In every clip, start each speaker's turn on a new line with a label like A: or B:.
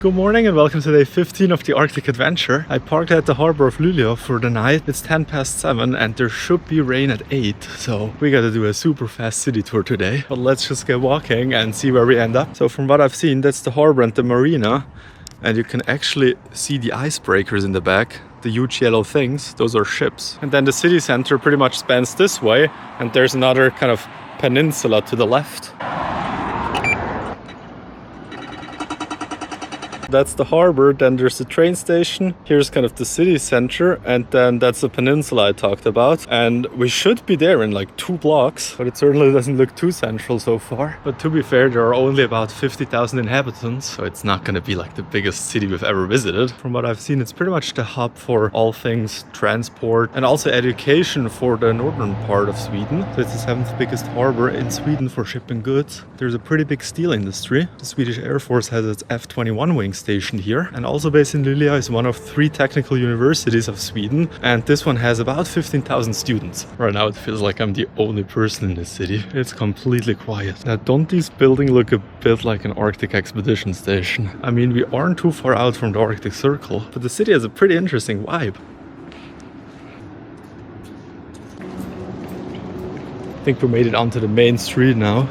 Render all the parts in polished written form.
A: Good morning and welcome to day 15 of the Arctic adventure. I parked at the harbor of Luleå for the night. It's 7:10 and there should be rain at 8, so we gotta do a super fast city tour today. But let's just get walking and see where we end up. So from what I've seen, that's the harbor and the marina, and you can actually see the icebreakers in the back. The huge yellow things, those are ships. And then the city center pretty much spans this way, and there's another kind of peninsula to the left. That's the harbor, then there's the train station, here's kind of the city center, and then that's the peninsula I talked about. And we should be there in like 2 blocks, but it certainly doesn't look too central so far. But to be fair, there are only about 50,000 inhabitants, so it's not gonna be like the biggest city we've ever visited. From what I've seen, it's pretty much the hub for all things transport and also education for the northern part of Sweden. So it's the 7th biggest harbor in Sweden for shipping goods. There's a pretty big steel industry. The Swedish Air Force has its F-21 wing station here, and also based in Luleå is one of 3 technical universities of Sweden, and this one has about 15,000 students. Right now it feels like I'm the only person in this city. It's completely quiet. Now, don't these buildings look a bit like an Arctic expedition station? I mean, we aren't too far out from the Arctic Circle, but the city has a pretty interesting vibe. I think we made it onto the main street now.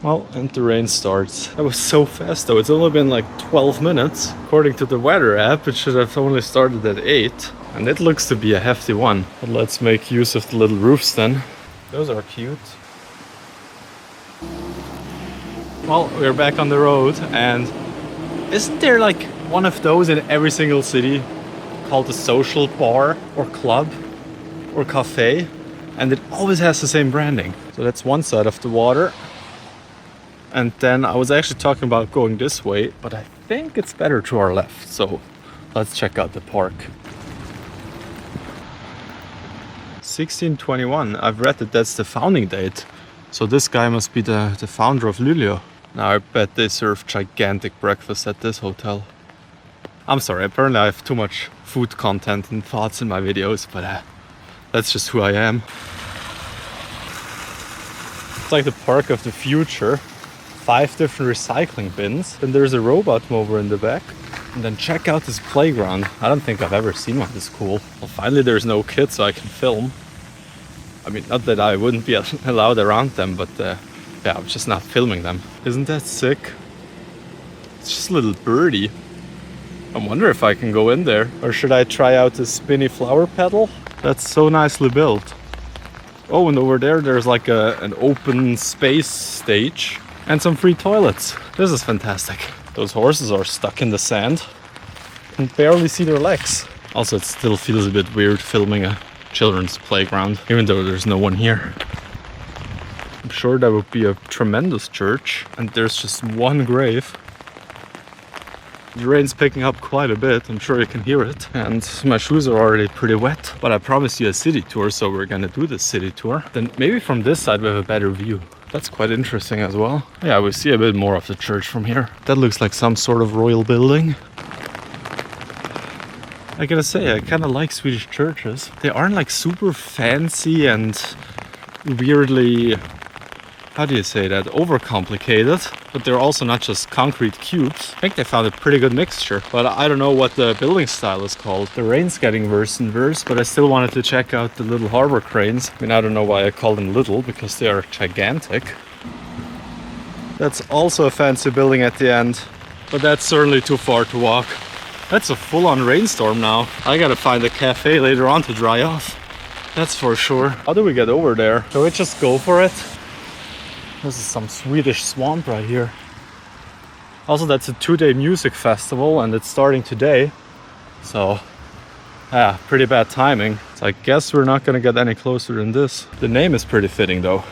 A: Well, and the rain starts. That was so fast though, it's only been like 12 minutes. According to the weather app, it should have only started at 8. And it looks to be a hefty one. But let's make use of the little roofs then. Those are cute. Well, we're back on the road, and isn't there like one of those in every single city called a social bar or club or cafe? And it always has the same branding. So that's one side of the water. And then I was actually talking about going this way, but I think it's better to our left. So let's check out the park. 1621, I've read that that's the founding date. So this guy must be the founder of Luleå. Now I bet they serve gigantic breakfast at this hotel. I'm sorry, apparently I have too much food content and thoughts in my videos, but that's just who I am. It's like the park of the future. 5 different recycling bins. Then there's a robot mower in the back. And then check out this playground. I don't think I've ever seen one this cool. Well, finally there's no kids so I can film. I mean, not that I wouldn't be allowed around them, but yeah, I'm just not filming them. Isn't that sick? It's just a little birdie. I wonder if I can go in there. Or should I try out this spinny flower petal? That's so nicely built. Oh, and over there there's like an open space stage. And some free toilets. This is fantastic. Those horses are stuck in the sand and barely see their legs. Also, it still feels a bit weird filming a children's playground, even though there's no one here. I'm sure that would be a tremendous church, and there's just one grave. The rain's picking up quite a bit, I'm sure you can hear it. And my shoes are already pretty wet. But I promised you a city tour, so we're gonna do this city tour. Then maybe from this side we have a better view. That's quite interesting as well. Yeah, we see a bit more of the church from here. That looks like some sort of royal building. I gotta say, I kind of like Swedish churches. They aren't like super fancy and weirdly, how do you say that, overcomplicated. But they're also not just concrete cubes. I think they found a pretty good mixture. But I don't know what the building style is called. The rain's getting worse and worse, but I still wanted to check out the little harbor cranes. I mean, I don't know why I call them little, because they are gigantic. That's also a fancy building at the end, but that's certainly too far to walk. That's a full-on rainstorm now. I gotta find a cafe later on to dry off. That's for sure. How do we get over there? Shall we just go for it? This is some Swedish swamp right here. Also, that's a 2-day music festival and it's starting today. So, yeah, pretty bad timing. So I guess we're not gonna get any closer than this. The name is pretty fitting though.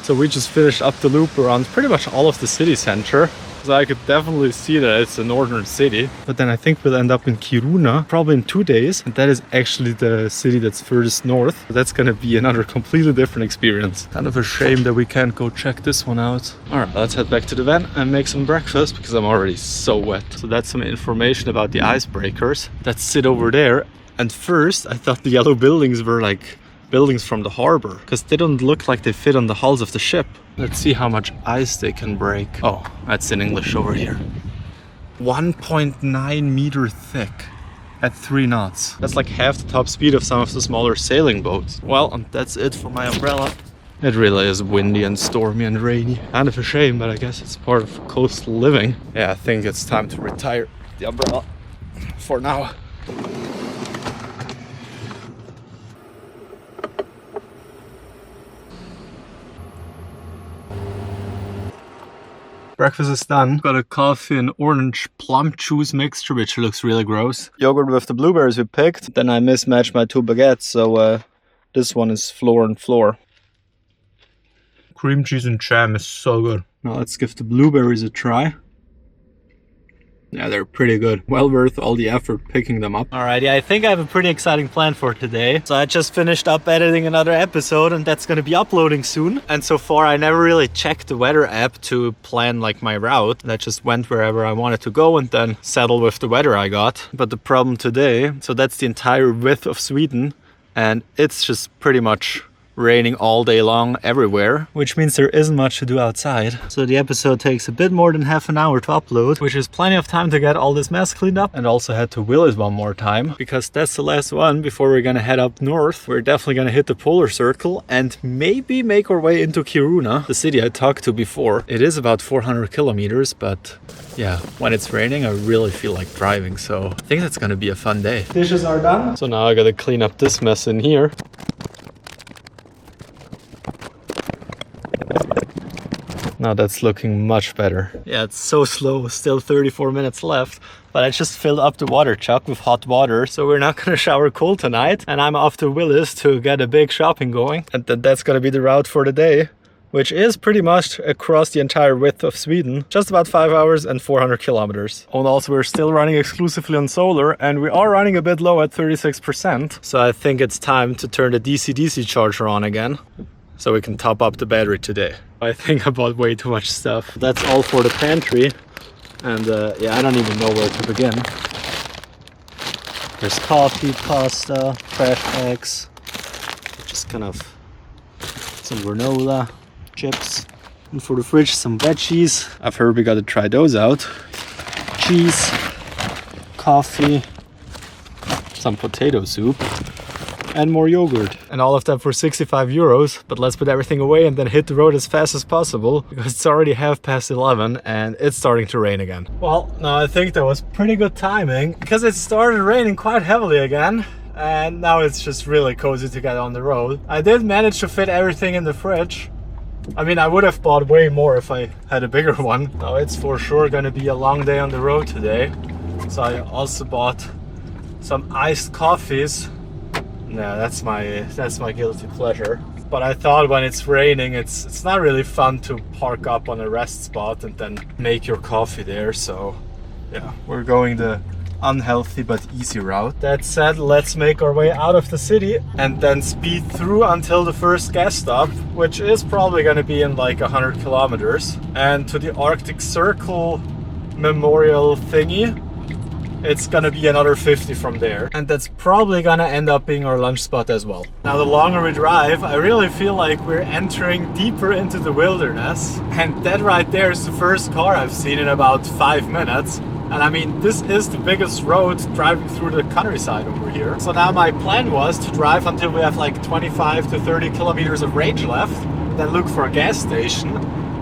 A: So we just finished up the loop around pretty much all of the city center. So I could definitely see that it's a northern city. But then I think we'll end up in Kiruna, probably in 2 days. And that is actually the city that's furthest north. That's gonna be another completely different experience. Kind of a shame that we can't go check this one out. All right, let's head back to the van and make some breakfast because I'm already so wet. So that's some information about the icebreakers that sit over there. And first, I thought the yellow buildings were like buildings from the harbor, because they don't look like they fit on the hulls of the ship. Let's see how much ice they can break. Oh, that's in English over here. 1.9 meter thick at 3 knots. That's like half the top speed of some of the smaller sailing boats. Well, that's it for my umbrella. It really is windy and stormy and rainy. Kind of a shame, but I guess it's part of coastal living. Yeah, I think it's time to retire the umbrella for now. Breakfast is done. Got a coffee and orange plum juice mixture, which looks really gross. Yogurt with the blueberries we picked. Then I mismatched my 2 baguettes, so this one is floor and floor. Cream cheese and jam is so good. Now let's give the blueberries a try. Yeah, they're pretty good. Well worth all the effort picking them up. Alrighty, I think I have a pretty exciting plan for today. So I just finished up editing another episode, and that's gonna be uploading soon. And so far I never really checked the weather app to plan like my route. I just went wherever I wanted to go and then settled with the weather I got. But the problem today, so that's the entire width of Sweden, and it's just pretty much raining all day long everywhere, which means there isn't much to do outside. So the episode takes a bit more than half an hour to upload, which is plenty of time to get all this mess cleaned up. And also had to will it one more time, because that's the last one before we're gonna head up north. We're definitely gonna hit the polar circle and maybe make our way into Kiruna, the city I talked to before. It is about 400 kilometers, but yeah, when it's raining I really feel like driving, so I think that's gonna be a fun day. Dishes are done. So now I gotta clean up this mess in here. Now that's looking much better. Yeah, it's so slow, still 34 minutes left. But I just filled up the water jug with hot water, so we're not gonna shower cold tonight. And I'm off to Willys to get a big shopping going. And that's gonna be the route for the day, which is pretty much across the entire width of Sweden. Just about 5 hours and 400 kilometers. And also we're still running exclusively on solar, and we are running a bit low at 36%. So I think it's time to turn the DC-DC charger on again, so we can top up the battery today. I think I bought way too much stuff. That's all for the pantry. And yeah, I don't even know where to begin. There's coffee, pasta, trash bags, just kind of some granola, chips. And for the fridge, some veggies. I've heard we gotta try those out. Cheese, coffee, some potato soup, and more yogurt. And all of that for 65 euros. But let's put everything away and then hit the road as fast as possible, because it's already 11:30 and it's starting to rain again. Well, no, I think that was pretty good timing, because it started raining quite heavily again. And now it's just really cozy to get on the road. I did manage to fit everything in the fridge. I mean, I would have bought way more if I had a bigger one. Now it's for sure gonna be a long day on the road today. So I also bought some iced coffees. Yeah, that's my guilty pleasure. But I thought when it's raining, it's not really fun to park up on a rest spot and then make your coffee there. So yeah, we're going the unhealthy but easy route. That said, let's make our way out of the city and then speed through until the first gas stop, which is probably going to be in like 100 kilometers. And to the Arctic Circle memorial thingy, it's gonna be another 50 from there. And that's probably gonna end up being our lunch spot as well. Now, the longer we drive, I really feel like we're entering deeper into the wilderness. And that right there is the first car I've seen in about 5 minutes. And I mean, this is the biggest road driving through the countryside over here. So now my plan was to drive until we have like 25 to 30 kilometers of range left, then look for a gas station.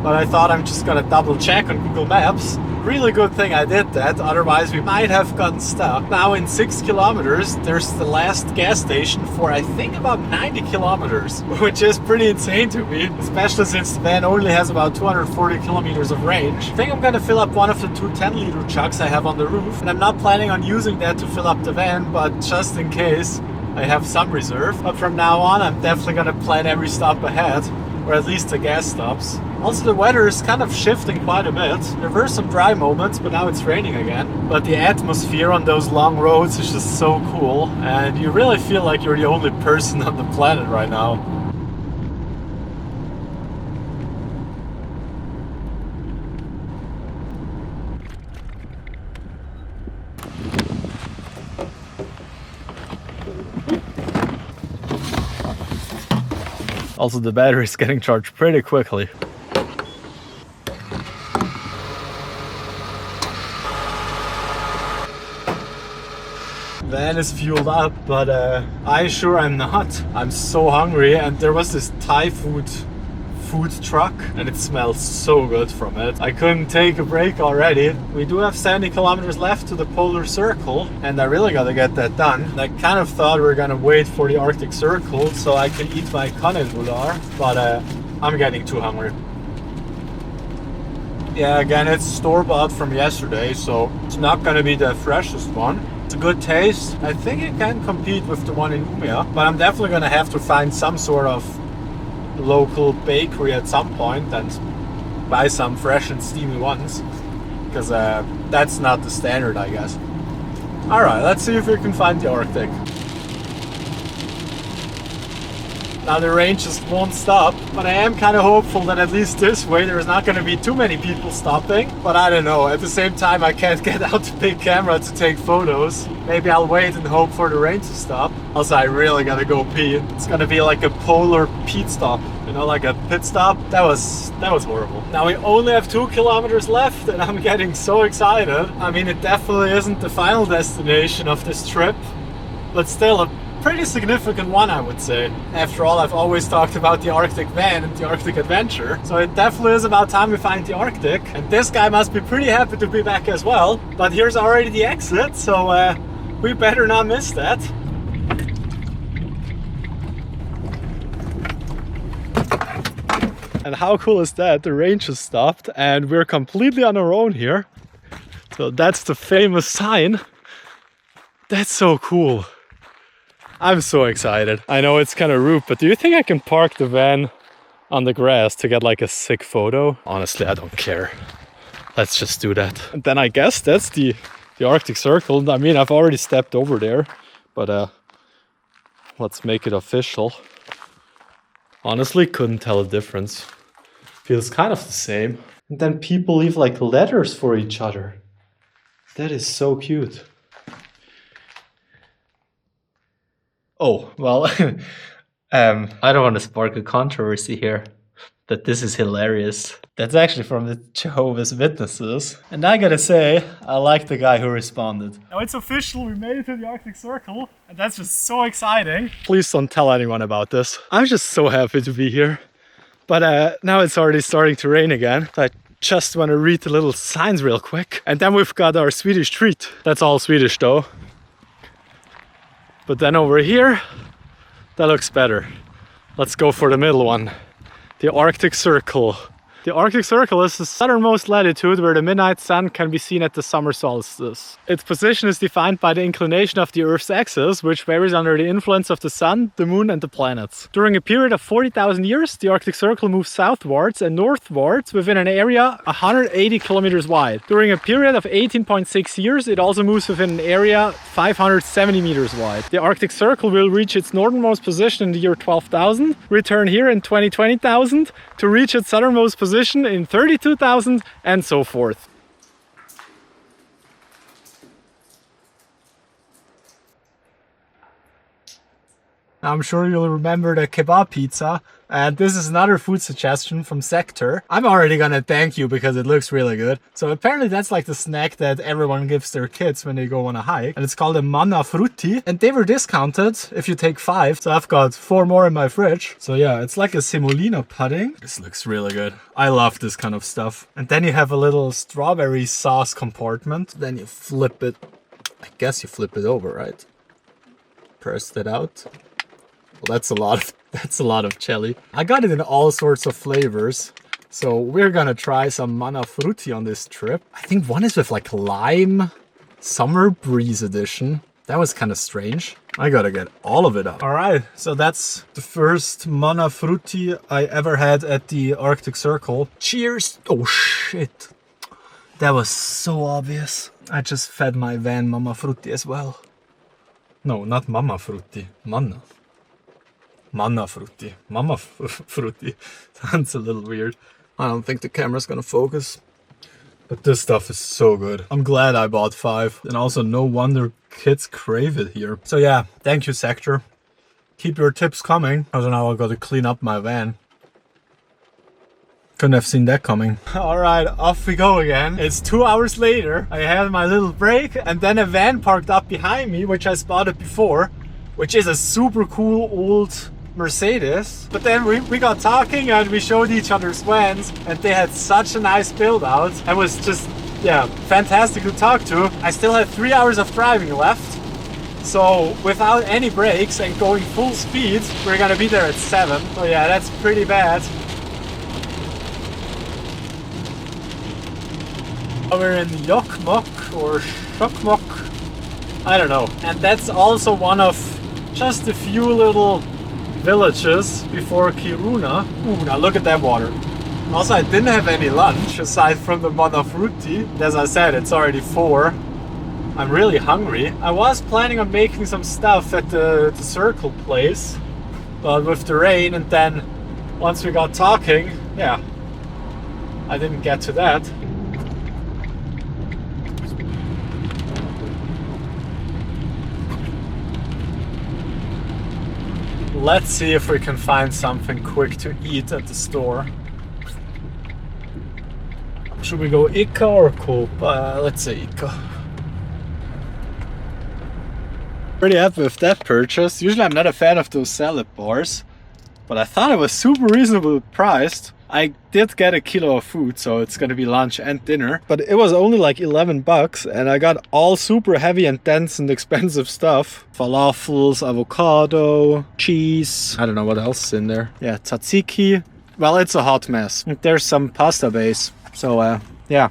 A: But I thought I'm just gonna double check on Google Maps. Really good thing I did that, otherwise we might have gotten stuck. Now in 6 kilometers, there's the last gas station for I think about 90 kilometers, which is pretty insane to me, especially since the van only has about 240 kilometers of range. I think I'm gonna fill up one of the two 10-liter trucks I have on the roof, and I'm not planning on using that to fill up the van, but just in case, I have some reserve. But from now on, I'm definitely gonna plan every stop ahead, or at least the gas stops. Also, the weather is kind of shifting quite a bit. There were some dry moments, but now it's raining again. But the atmosphere on those long roads is just so cool, and you really feel like you're the only person on the planet right now. Also, the battery is getting charged pretty quickly. Van is fueled up, but I sure am not. I'm so hungry, and there was this Thai food truck and it smells so good from it. I couldn't take a break already. We do have 70 kilometers left to the polar circle, and I really gotta get that done. And I kind of thought we were gonna wait for the Arctic Circle so I can eat my kanelbullar, but I'm getting too hungry. Yeah, again, it's store-bought from yesterday, so it's not gonna be the freshest one. It's a good taste. I think it can compete with the one in Umeå, but I'm definitely gonna have to find some sort of local bakery at some point and buy some fresh and steamy ones, because that's not the standard, I guess. Alright, let's see if we can find the Arctic. Now the rain just won't stop, but I am kind of hopeful that at least this way there's not going to be too many people stopping. But I don't know, at the same time I can't get out the big camera to take photos. Maybe I'll wait and hope for the rain to stop. Also, I really gotta go pee. It's gonna be like a polar pit stop, you know, like a pit stop. That was horrible. Now we only have 2 kilometers left and I'm getting so excited. I mean, it definitely isn't the final destination of this trip, but still a pretty significant one, I would say. After all, I've always talked about the Arctic van and the Arctic adventure, so it definitely is about time we find the Arctic. And this guy must be pretty happy to be back as well. But here's already the exit, so we better not miss that. And how cool is that? The rain just stopped and we're completely on our own here. So that's the famous sign. That's so cool. I'm so excited. I know it's kind of rude, but do you think I can park the van on the grass to get like a sick photo? Honestly, I don't care. Let's just do that. And then I guess that's the Arctic Circle. I mean, I've already stepped over there, but let's make it official. Honestly, couldn't tell a difference. Feels kind of the same. And then people leave like letters for each other. That is so cute. Oh, well, I don't want to spark a controversy here, but this is hilarious. That's actually from the Jehovah's Witnesses. And I gotta say, I like the guy who responded. Now it's official, we made it to the Arctic Circle, and that's just so exciting. Please don't tell anyone about this. I'm just so happy to be here. But now it's already starting to rain again. So I just want to read the little signs real quick. And then we've got our Swedish treat. That's all Swedish though. But then over here, that looks better. Let's go for the middle one. The Arctic Circle. The Arctic Circle is the southernmost latitude where the midnight sun can be seen at the summer solstice. Its position is defined by the inclination of the Earth's axis, which varies under the influence of the sun, the moon and the planets. During a period of 40,000 years, the Arctic Circle moves southwards and northwards within an area 180 kilometers wide. During a period of 18.6 years, it also moves within an area 570 meters wide. The Arctic Circle will reach its northernmost position in the year 12,000, return here in 20,000 to reach its southernmost position in 32,000, and so forth. I'm sure you'll remember the kebab pizza, and this is another food suggestion from Sector. I'm already gonna thank you because it looks really good. So apparently that's like the snack that everyone gives their kids when they go on a hike, and it's called a manna frutti, and they were discounted if you take 5, so I've got 4 more in my fridge. So yeah, it's like a semolina pudding. This looks really good. I love this kind of stuff. And then you have a little strawberry sauce compartment. Then you flip it, I guess you flip it over, right? Press that out. Well, that's a lot of jelly. I got it in all sorts of flavors. So we're gonna try some manna frutti on this trip. I think one is with like lime, summer breeze edition. That was kind of strange. I gotta get all of it up. All right, so that's the first manna frutti I ever had at the Arctic Circle. Cheers. Oh shit. That was so obvious. I just fed my van manna frutti as well. No, not mamma frutti, manna. Manna frutti. Mama frutti. Sounds a little weird. I don't think the camera's gonna focus. But this stuff is so good. I'm glad I bought 5. And also no wonder kids crave it here. So yeah, thank you Sector. Keep your tips coming. Also now I gotta clean up my van. Couldn't have seen that coming. Alright, off we go again. It's 2 hours later. I had my little break and then a van parked up behind me, which I spotted before, which is a super cool old Mercedes. But then we got talking and we showed each other's vans and they had such a nice build out. It was just, yeah, fantastic to talk to. I still had 3 hours of driving left. So without any brakes and going full speed, we're gonna be there at 7. So yeah, that's pretty bad. We're in Jokkmokk or Jokkmokk, I don't know. And that's also one of just a few little villages before Kiruna. Ooh, now look at that water. Also, I didn't have any lunch aside from the monofrutti. As I said, it's already 4. I'm really hungry. I was planning on making some stuff at the circle place, but with the rain and then once we got talking, yeah, I didn't get to that. Let's see if we can find something quick to eat at the store. Should we go Ica or Coop? Let's say Ica. Pretty happy with that purchase. Usually I'm not a fan of those salad bars, but I thought it was super reasonably priced. I did get a kilo of food, so it's gonna be lunch and dinner, but it was only like 11 bucks and I got all super heavy and dense and expensive stuff. Falafels, avocado, cheese, I don't know what else is in there. Yeah, tzatziki. Well, it's a hot mess. There's some pasta base, so yeah.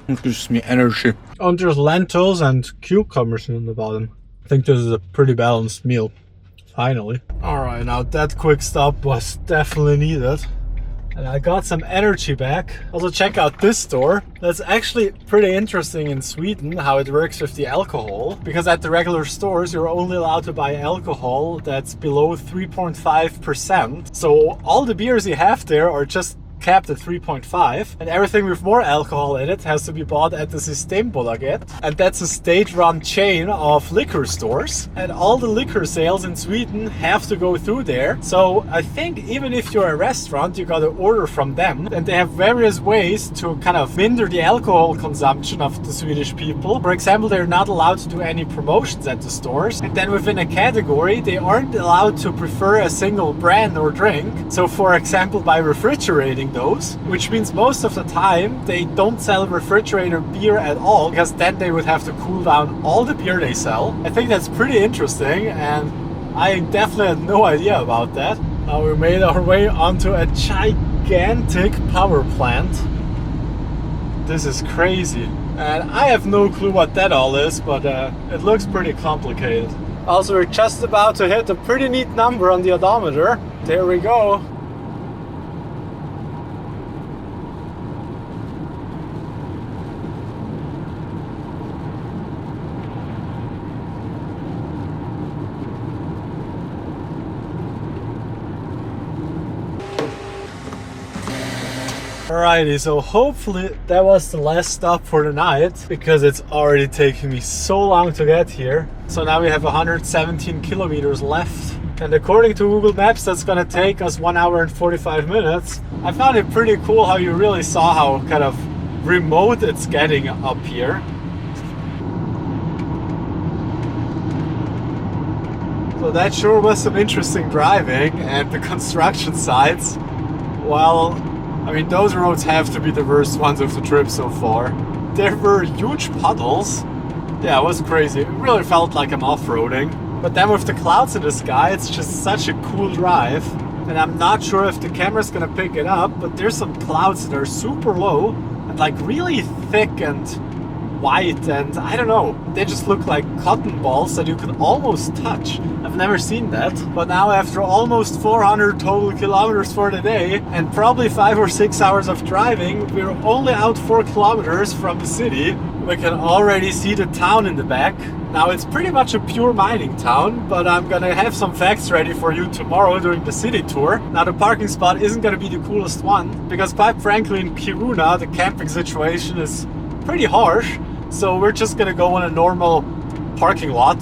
A: It gives me energy. And there's lentils and cucumbers in the bottom. I think this is a pretty balanced meal. Finally. Alright, now that quick stop was definitely needed. And I got some energy back. Also check out this store. That's actually pretty interesting in Sweden how it works with the alcohol. Because at the regular stores you're only allowed to buy alcohol that's below 3.5%. So all the beers you have there are just capped at 3.5, and everything with more alcohol in it has to be bought at the Systembolaget, and that's a state-run chain of liquor stores, and all the liquor sales in Sweden have to go through there. So I think even if you're a restaurant, you gotta order from them, and they have various ways to kind of hinder the alcohol consumption of the Swedish people. For example, they're not allowed to do any promotions at the stores, and then within a category they aren't allowed to prefer a single brand or drink. So for example, by refrigerating those, which means most of the time they don't sell refrigerator beer at all, because then they would have to cool down all the beer they sell. I think that's pretty interesting, and I definitely had no idea about that. Now we made our way onto a gigantic power plant. This is crazy, and I have no clue what that all is, but it looks pretty complicated. Also, we're just about to hit a pretty neat number on the odometer. There we go. Alrighty, so hopefully that was the last stop for the night, because it's already taking me so long to get here. So now we have 117 kilometers left, and according to Google Maps that's gonna take us 1 hour and 45 minutes. I found it pretty cool how you really saw how kind of remote it's getting up here. So that sure was some interesting driving, and the construction sites, well, I mean, those roads have to be the worst ones of the trip so far. There were huge puddles. Yeah, it was crazy. It really felt like I'm off-roading. But then with the clouds in the sky, it's just such a cool drive. And I'm not sure if the camera's gonna pick it up, but there's some clouds that are super low and like really thick and white, and I don't know, they just look like cotton balls that you can almost touch. I've never seen that. But now after almost 400 total kilometers for the day and probably 5 or 6 hours of driving, we're only out 4 kilometers from the city. We can already see the town in the back. Now it's pretty much a pure mining town, but I'm gonna have some facts ready for you tomorrow during the city tour. Now the parking spot isn't gonna be the coolest one, because quite frankly in Kiruna the camping situation is pretty harsh. So we're just gonna go on a normal parking lot.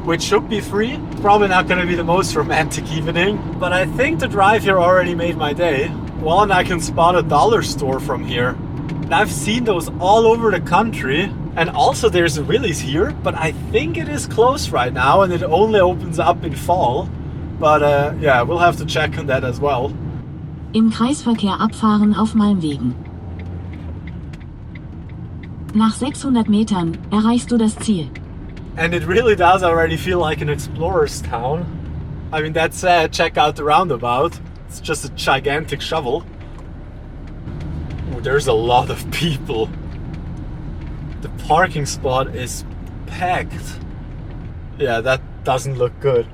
A: which should be free. Probably not going to be the most romantic evening, but I think the drive here already made my day. One, I can spot a dollar store from here. And I've seen those all over the country. And also there's a Willys here, but I think it is closed right now and it only opens up in fall. But yeah, we'll have to check on that as well.
B: Im Kreisverkehr abfahren auf Malmwegen. Nach 600 Metern erreichst du das Ziel.
A: And it really does already feel like an explorer's town. I mean, that said, check out the roundabout. It's just a gigantic shovel. Ooh, there's a lot of people. The parking spot is packed. Yeah, that doesn't look good.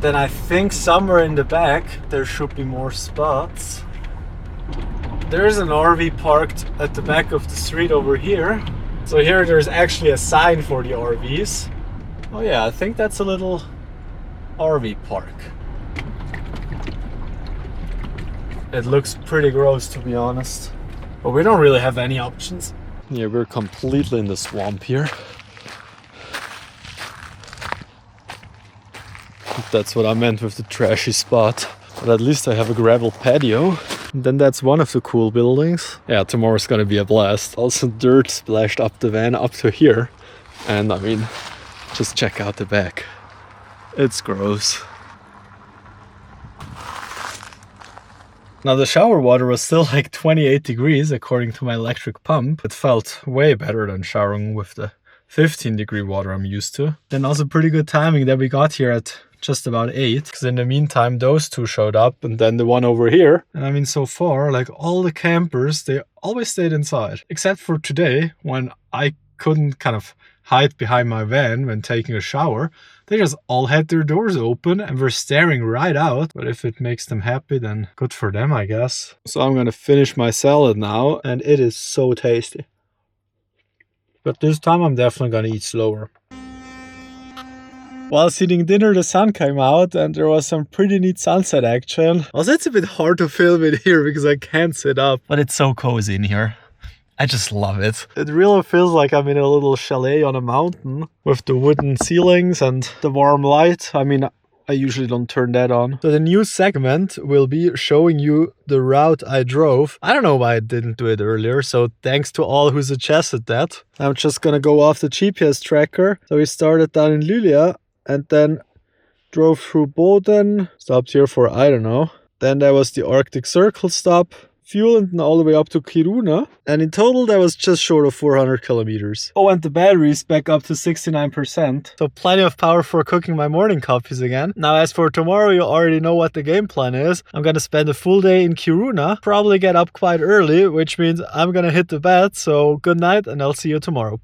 A: Then I think somewhere in the back there should be more spots. There's an RV parked at the back of the street over here. So here there's actually a sign for the RVs. Oh yeah, I think that's a little RV park. It looks pretty gross, to be honest. But we don't really have any options. Yeah, we're completely in the swamp here. That's what I meant with the trashy spot. But at least I have a gravel patio. And then that's one of the cool buildings. Yeah, tomorrow's gonna be a blast. Also dirt splashed up the van up to here. And I mean, just check out the back. It's gross. Now the shower water was still like 28 degrees according to my electric pump. It felt way better than showering with the 15-degree water I'm used to. Then also pretty good timing that we got here at just about 8, because in the meantime those two showed up and then the one over here. And I mean, so far, like all the campers, they always stayed inside, except for today when I couldn't kind of hide behind my van when taking a shower. They just all had their doors open and were staring right out. But if it makes them happy, then good for them, I guess. So I'm gonna finish my salad now, and it is so tasty. But this time I'm definitely gonna eat slower. While eating dinner, the sun came out and there was some pretty neat sunset action. Also, it's a bit hard to film it here because I can't sit up, but it's so cozy in here. I just love it. It really feels like I'm in a little chalet on a mountain with the wooden ceilings and the warm light. I mean, I usually don't turn that on. So the new segment will be showing you the route I drove. I don't know why I didn't do it earlier, so thanks to all who suggested that. I'm just gonna go off the GPS tracker. So we started down in Luleå and then drove through Boden, stopped here for, I don't know. Then there was the Arctic Circle stop, fuel, and then all the way up to Kiruna. And in total, that was just short of 400 kilometers. Oh, and the battery's back up to 69%. So plenty of power for cooking my morning coffees again. Now, as for tomorrow, you already know what the game plan is. I'm gonna spend a full day in Kiruna, probably get up quite early, which means I'm gonna hit the bed. So good night, and I'll see you tomorrow.